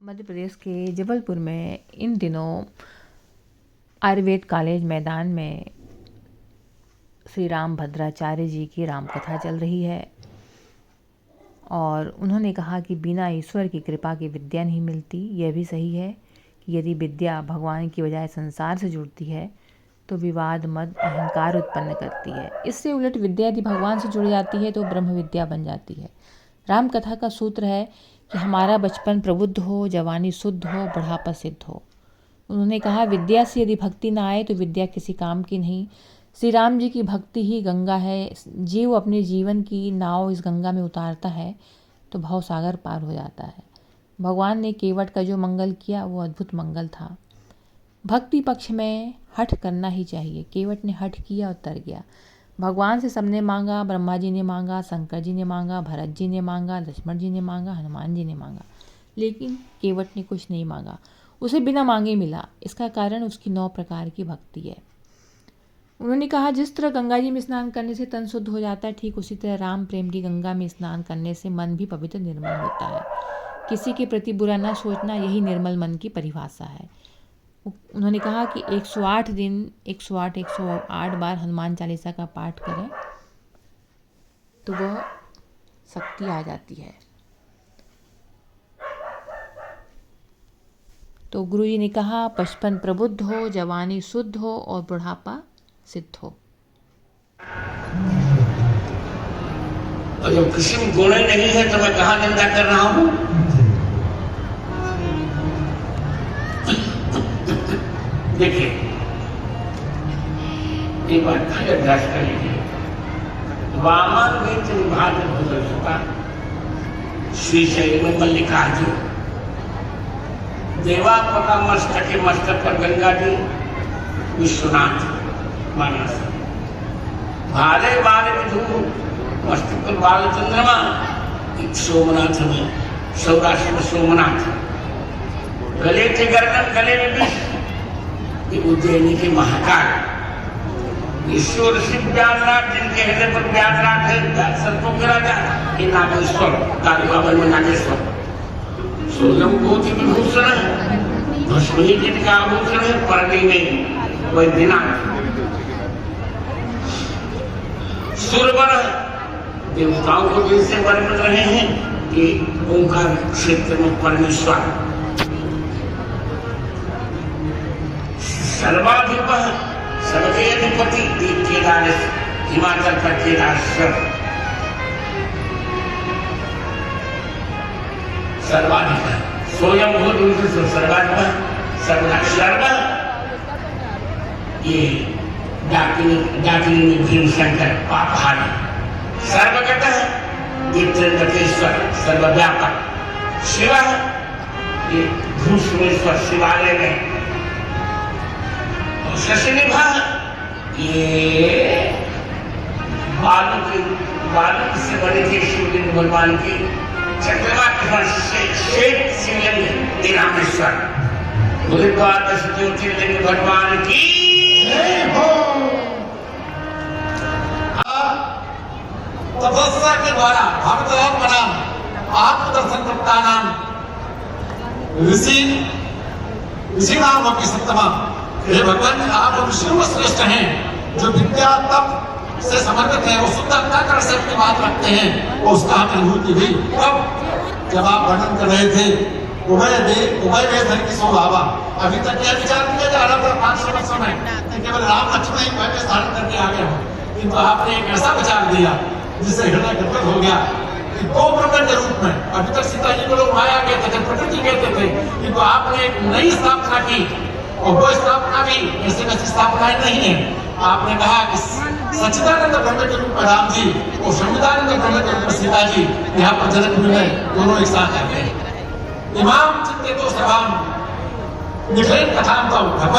मध्य प्रदेश के जबलपुर में इन दिनों आयुर्वेद कॉलेज मैदान में श्री राम भद्राचार्य जी की राम कथा चल रही है और उन्होंने कहा कि बिना ईश्वर की कृपा की विद्या नहीं मिलती। यह भी सही है कि यदि विद्या भगवान की बजाय संसार से जुड़ती है तो विवाद मद अहंकार उत्पन्न करती है। इससे उलट विद्या यदि भगवान से जुड़ जाती है तो ब्रह्म विद्या बन जाती है। राम कथा का सूत्र है कि हमारा बचपन प्रबुद्ध हो, जवानी शुद्ध हो, बुढ़ापा सिद्ध हो। उन्होंने कहा विद्या से यदि भक्ति ना आए तो विद्या किसी काम की नहीं। श्री राम जी की भक्ति ही गंगा है। जीव अपने जीवन की नाव इस गंगा में उतारता है तो भवसागर पार हो जाता है। भगवान ने केवट का जो मंगल किया वो अद्भुत मंगल था। भक्ति पक्ष में हठ करना ही चाहिए। केवट ने हठ किया और तर गया। भगवान से सबने मांगा, ब्रह्मा जी ने मांगा, शंकर जी ने मांगा, भरत जी ने मांगा, लक्ष्मण जी ने मांगा, हनुमान जी ने मांगा, लेकिन केवट ने कुछ नहीं मांगा। उसे बिना मांगे मिला। इसका कारण उसकी 9 प्रकार की भक्ति है। उन्होंने कहा जिस तरह गंगा जी में स्नान करने से तन शुद्ध हो जाता है, ठीक उसी तरह राम प्रेम की गंगा में स्नान करने से मन भी पवित्र निर्मल होता है। किसी के प्रति बुरा ना सोचना, यही निर्मल मन की परिभाषा है। उन्होंने कहा कि 108 दिन 108 बार हनुमान चालीसा का पाठ करें तो वह शक्ति आ जाती है। तो गुरु जी ने कहा बचपन प्रबुद्ध हो, जवानी शुद्ध हो और बुढ़ापा सिद्ध हो। और जब किसी में गुण नहीं है तो मैं कहाँ निंदा कर रहा हूँ। देखिए एक बात अभ्यास कर लीजिए। वामन वेद विभाग भूषता श्रीशैल में मल्लिकार्जुन, देवात्मका मस्तक के मस्तक पर गंगा जी, विश्वनाथ मानस, भाले बाल विधु मस्तक पर बाल चंद्रमा, सोमनाथ में सौराष्ट्र में सोमनाथ, गले थे गर्दन, गले में विष, उज्जैनी के महाकाल, ईश्वर शिव व्यासराज जिनके हृदय पर व्यासराज है, सर्पों के राजा, ये नागेश्वर, कालिकावन में नागेश्वर, सोलम भूति विभूषण है, भस्मी जिनका आभूषण है, परनी में वैद्यनाथ, सुरवर देवताओं को जिनसे वर्णन रहे हैं कि ओंकार क्षेत्र में परमेश्वर, सर्वाधिप सबके अधिपति केदार, हिमाचल का केदारेश्वर, सर्वाधिप स्वयं भूत सर्वाधिप सर्व, ये डाकिनी में भीमशंकर पापहारी, सर्वगत ये त्र्यंबकेश्वर सर्वव्यापक, शिव ये भूषणेश्वर शिवालय में, शशिनिभा ये बालू से बने थे शिवलिंग भगवान की, चंद्रमा के श्वेत शिवलिंग रामेश्वर, द्वादश ज्योतिर्लिंग भगवान की तपस्या के द्वारा भक्त बनाम आत्मदर्शन करता नाम ऋषि नाम अपनी सप्तमा। हे भगवान, आप ऋषियों श्रेष्ठ हैं जो विद्या तप से समर्पित है, वो शुद्धता कर से अपनी बात रखते हैं। वो उसका अनुभूति हुई तब जब आप वर्णन कर रहे थे उभय वेद की स्वभावा। अभी तक यह विचार किया जा रहा था 500 वर्षों में केवल राम लक्ष्मण ही उभय वेद धारण करके आ गए हो, किंतु आपने एक ऐसा विचार दिया जिससे हृदय गदगद हो गया कि 2 ब्रह्म के रूप में। अभी तक सीता जी को लोग माया कहते थे, प्रकृति कहते थे, किंतु आपने एक नई स्थापना की और वो स्थापना भी ऐसी वैसी स्थापनाएं नहीं है। आपने कहा कि सच्चिदानंद ब्रह्म के रूप में राम जी और संविदानंद ब्रह्म के रूप में सीता जी यहाँ पर जनकपुर में दोनों एक साथ रहते हैं। इमाम चिंतितो सभाम निखिल कथाम तो भगवान